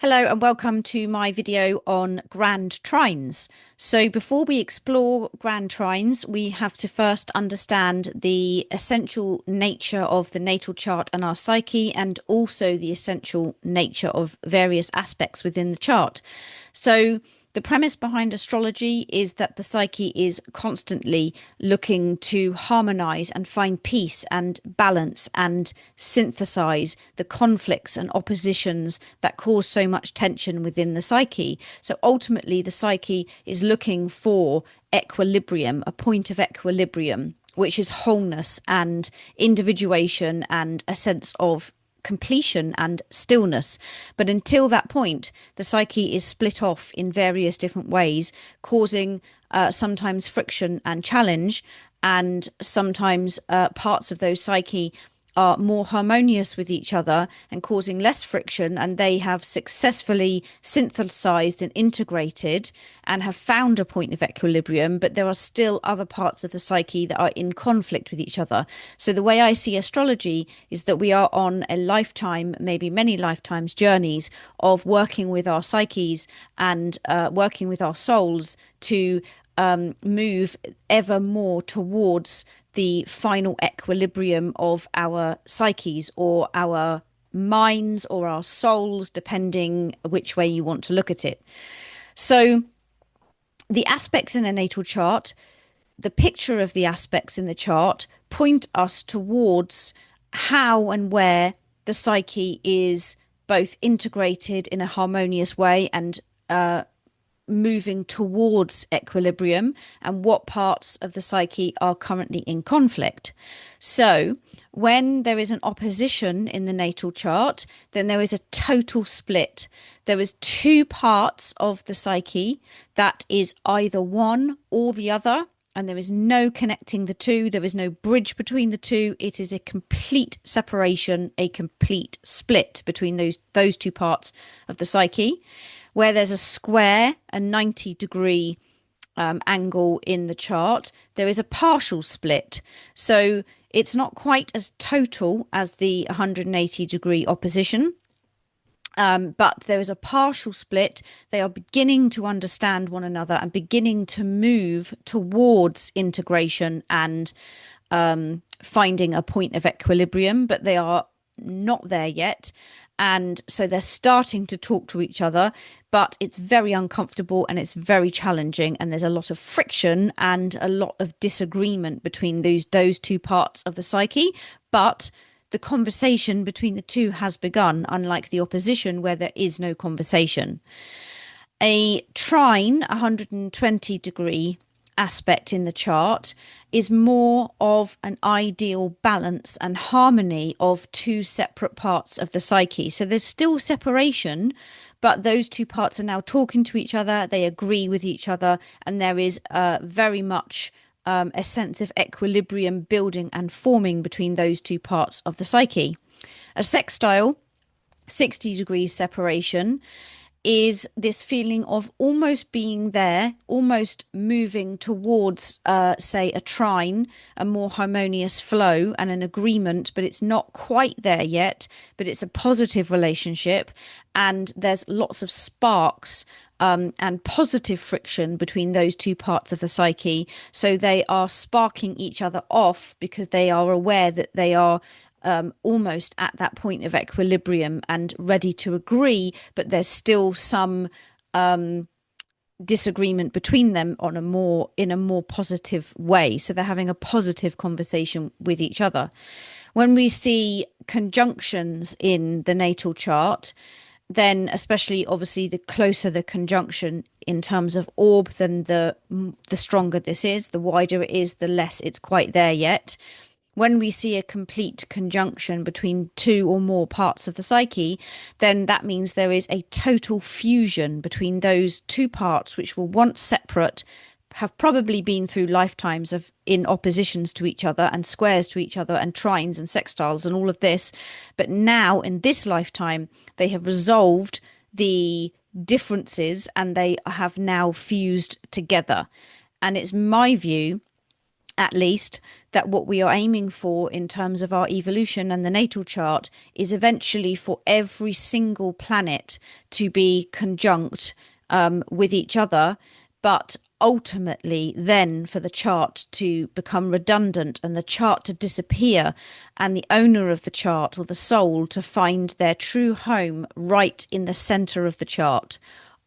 Hello and welcome to my video on grand trines. So before we explore grand trines, we have to first understand the essential nature of the natal chart and our psyche, and also the essential nature of various aspects within the chart. So the premise behind astrology is that the psyche is constantly looking to harmonize and find peace and balance and synthesize the conflicts and oppositions that cause so much tension within the psyche. So ultimately, the psyche is looking for equilibrium, a point of equilibrium, which is wholeness and individuation and a sense of completion and stillness. But until that point, the psyche is split off in various different ways, causing sometimes friction and challenge, and sometimes parts of those psyche are more harmonious with each other and causing less friction, and they have successfully synthesized and integrated and have found a point of equilibrium, but there are still other parts of the psyche that are in conflict with each other. So the way I see astrology is that we are on a lifetime, maybe many lifetimes, journeys of working with our psyches and working with our souls to move ever more towards the final equilibrium of our psyches or our minds or our souls, depending which way you want to look at it. So the aspects in a natal chart, the picture of the aspects in the chart point us towards how and where the psyche is both integrated in a harmonious way and moving towards equilibrium, and what parts of the psyche are currently in conflict. So when there is an opposition in the natal chart, then there is a total split. There is two parts of the psyche that is either one or the other, and there is no connecting the two. There is no bridge between the two. It is a complete separation, a complete split between those two parts of the psyche. Where there's a square, a 90-degree angle in the chart, there is a partial split. So it's not quite as total as the 180-degree opposition, but there is a partial split. They are beginning to understand one another and beginning to move towards integration and finding a point of equilibrium, but they are not there yet. And so they're starting to talk to each other, but it's very uncomfortable and it's very challenging. And there's a lot of friction and a lot of disagreement between those two parts of the psyche. But the conversation between the two has begun, unlike the opposition where there is no conversation. A trine, 120-degree aspect in the chart, is more of an ideal balance and harmony of two separate parts of the psyche. So there's still separation, but those two parts are now talking to each other, they agree with each other, and there is very much a sense of equilibrium building and forming between those two parts of the psyche. A sextile, 60 degrees separation, is this feeling of almost being there, almost moving towards, say, a trine, a more harmonious flow and an agreement, but it's not quite there yet, but it's a positive relationship. And there's lots of sparks and positive friction between those two parts of the psyche. So they are sparking each other off because they are aware that they are almost at that point of equilibrium and ready to agree, but there's still some disagreement between them in a more positive way. So they're having a positive conversation with each other. When we see conjunctions in the natal chart, then especially obviously the closer the conjunction in terms of orb, then the stronger this is, the wider it is, the less it's quite there yet. When we see a complete conjunction between two or more parts of the psyche, then that means there is a total fusion between those two parts, which were once separate, have probably been through lifetimes of in oppositions to each other and squares to each other and trines and sextiles and all of this. But now in this lifetime, they have resolved the differences and they have now fused together. And it's my view at least, that what we are aiming for in terms of our evolution and the natal chart is eventually for every single planet to be conjunct with each other, but ultimately then for the chart to become redundant and the chart to disappear, and the owner of the chart, or the soul, to find their true home right in the center of the chart,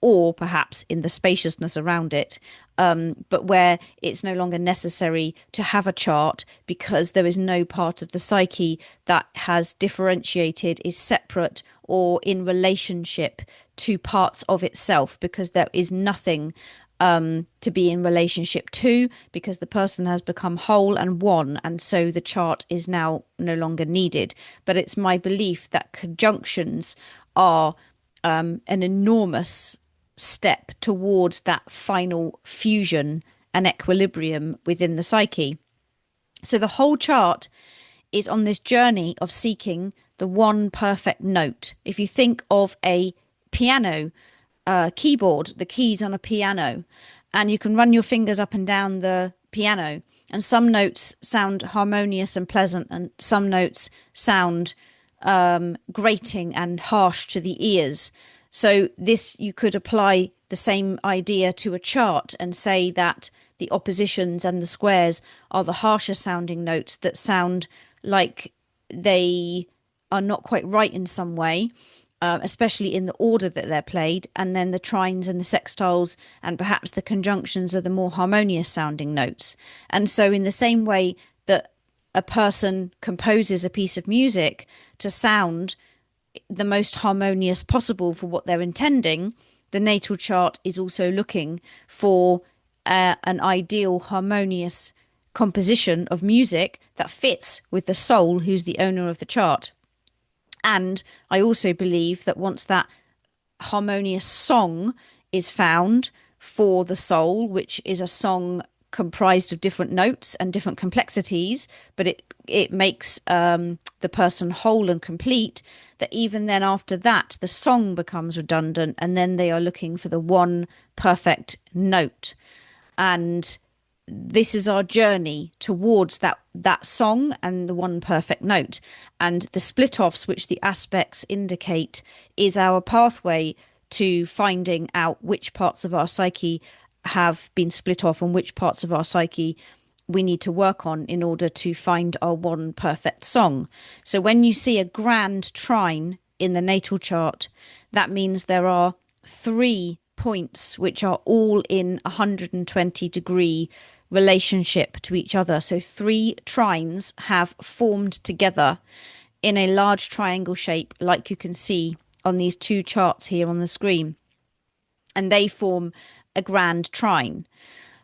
or perhaps in the spaciousness around it, but where it's no longer necessary to have a chart because there is no part of the psyche that has differentiated, is separate, or in relationship to parts of itself, because there is nothing to be in relationship to, because the person has become whole and one, and so the chart is now no longer needed. But it's my belief that conjunctions are an enormous step towards that final fusion and equilibrium within the psyche. So the whole chart is on this journey of seeking the one perfect note. If you think of a piano keyboard, the keys on a piano, and you can run your fingers up and down the piano, and some notes sound harmonious and pleasant, and some notes sound grating and harsh to the ears. So this, you could apply the same idea to a chart and say that the oppositions and the squares are the harsher sounding notes that sound like they are not quite right in some way, especially in the order that they're played. And then the trines and the sextiles and perhaps the conjunctions are the more harmonious sounding notes. And so in the same way that a person composes a piece of music to sound the most harmonious possible for what they're intending, the natal chart is also looking for an ideal harmonious composition of music that fits with the soul who's the owner of the chart. And I also believe that once that harmonious song is found for the soul, which is a song comprised of different notes and different complexities, but it makes the person whole and complete, that even then after that the song becomes redundant, and then they are looking for the one perfect note. And this is our journey towards that song and the one perfect note. And the split offs, which the aspects indicate, is our pathway to finding out which parts of our psyche have been split off and which parts of our psyche we need to work on in order to find our one perfect song. So when you see a grand trine in the natal chart, that means there are 3 points which are all in 120-degree relationship to each other. So 3 trines have formed together in a large triangle shape, like you can see on these 2 charts here on the screen, and they form a grand trine.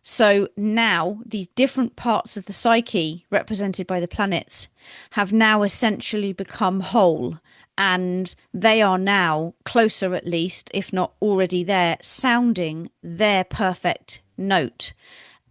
So now these different parts of the psyche represented by the planets have now essentially become whole, and they are now closer, at least, if not already there, sounding their perfect note.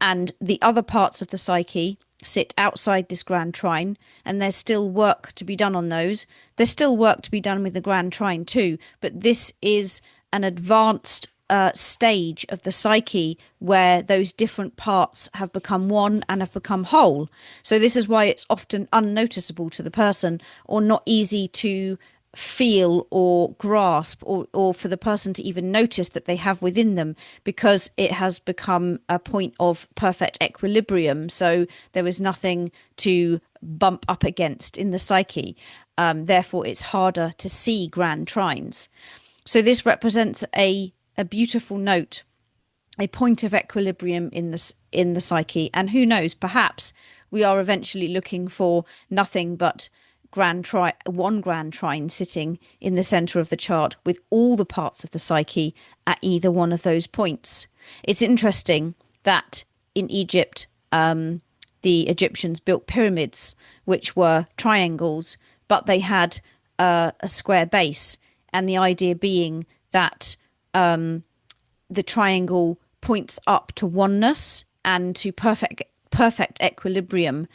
And the other parts of the psyche sit outside this grand trine, and there's still work to be done on those. There's still work to be done with the grand trine too, but this is an advanced stage of the psyche where those different parts have become one and have become whole. So this is why it's often unnoticeable to the person, or not easy to feel or grasp, or for the person to even notice that they have within them, because it has become a point of perfect equilibrium. So there is nothing to bump up against in the psyche. Therefore, it's harder to see grand trines. So this represents a beautiful note, a point of equilibrium in the psyche. And who knows, perhaps we are eventually looking for nothing but one grand trine sitting in the center of the chart with all the parts of the psyche at either one of those points. It's interesting that in Egypt, the Egyptians built pyramids which were triangles, but they had a square base, and the idea being that the triangle points up to oneness and to perfect equilibrium,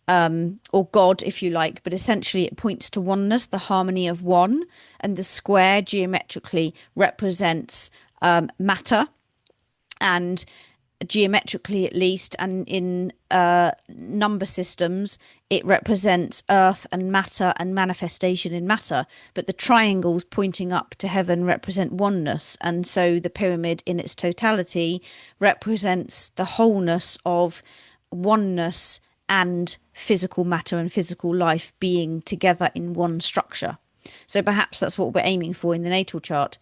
or God, if you like, but essentially it points to oneness, the harmony of one, and the square geometrically represents matter. And geometrically at least, and in number systems, it represents earth and matter and manifestation in matter. But the triangles pointing up to heaven represent oneness. And so the pyramid in its totality represents the wholeness of oneness and physical matter and physical life being together in one structure. So perhaps that's what we're aiming for in the natal chart.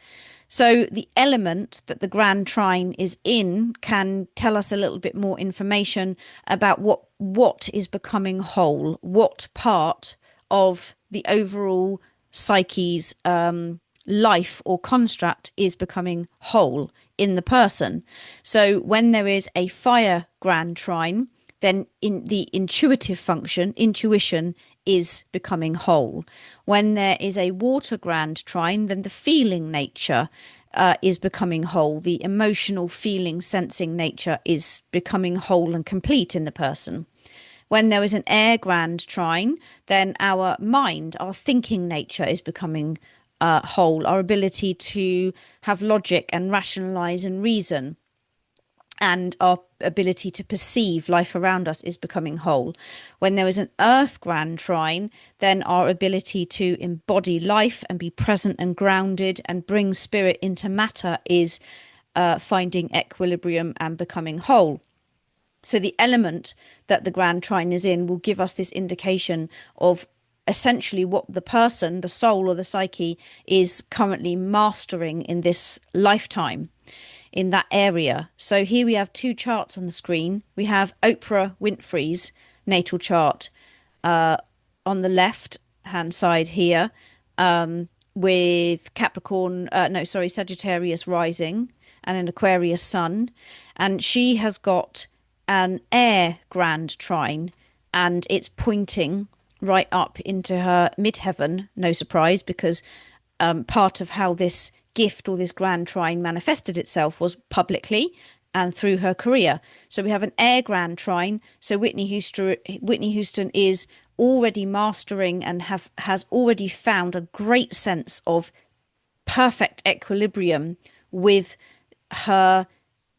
So the element that the Grand Trine is in can tell us a little bit more information about what is becoming whole, what part of the overall psyche's life or construct is becoming whole in the person. So when there is a fire Grand Trine, then in the intuitive function, intuition is becoming whole. When there is a water Grand Trine, then the feeling nature is becoming whole. The emotional, feeling, sensing nature is becoming whole and complete in the person. When there is an air Grand Trine, then our mind, our thinking nature is becoming whole. Our ability to have logic and rationalize and reason, and our ability to perceive life around us is becoming whole. When there is an earth Grand Trine, then our ability to embody life and be present and grounded and bring spirit into matter is finding equilibrium and becoming whole. So the element that the Grand Trine is in will give us this indication of essentially what the person, the soul or the psyche, is currently mastering in this lifetime in that area. So here we have two charts on the screen. We have Oprah Winfrey's natal chart on the left hand side here, with Sagittarius rising and an Aquarius sun, and she has got an air Grand Trine, and it's pointing right up into her midheaven. No surprise, because part of how this gift or this Grand Trine manifested itself was publicly and through her career. So we have an air Grand Trine. So Whitney Houston is already mastering and has already found a great sense of perfect equilibrium with her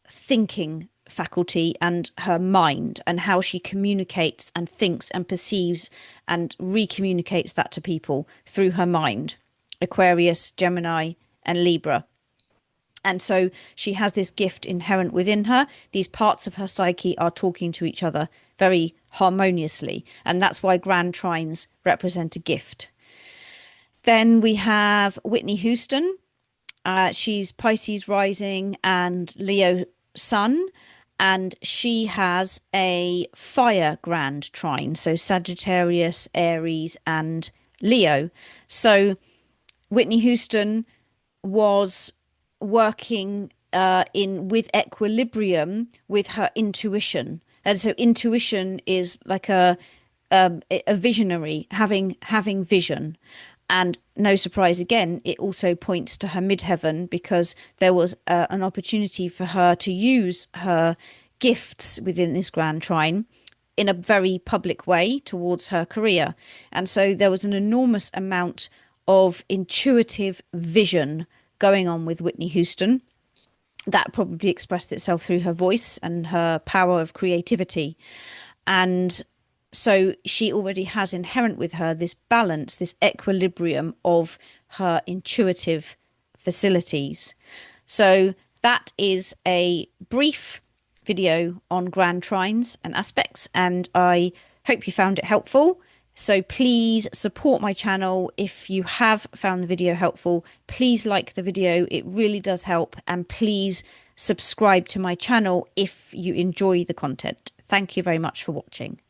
thinking faculty and her mind, and how she communicates and thinks and perceives and recommunicates that to people through her mind. Aquarius, Gemini, and Libra. And so she has this gift inherent within her. These parts of her psyche are talking to each other very harmoniously. And that's why Grand Trines represent a gift. Then we have Whitney Houston. She's Pisces rising and Leo sun. And she has a fire Grand Trine. So Sagittarius, Aries, and Leo. So Whitney Houston was working with equilibrium with her intuition, and so intuition is like a visionary, having vision. And no surprise again, it also points to her midheaven, because there was an opportunity for her to use her gifts within this Grand Trine in a very public way towards her career. And so there was an enormous amount of intuitive vision going on with Whitney Houston. That probably expressed itself through her voice and her power of creativity. And so she already has inherent with her this balance, this equilibrium of her intuitive facilities. So that is a brief video on Grand Trines and aspects, and I hope you found it helpful. So please support my channel. If you have found the video helpful, please like the video. It really does help. And please subscribe to my channel if you enjoy the content. Thank you very much for watching.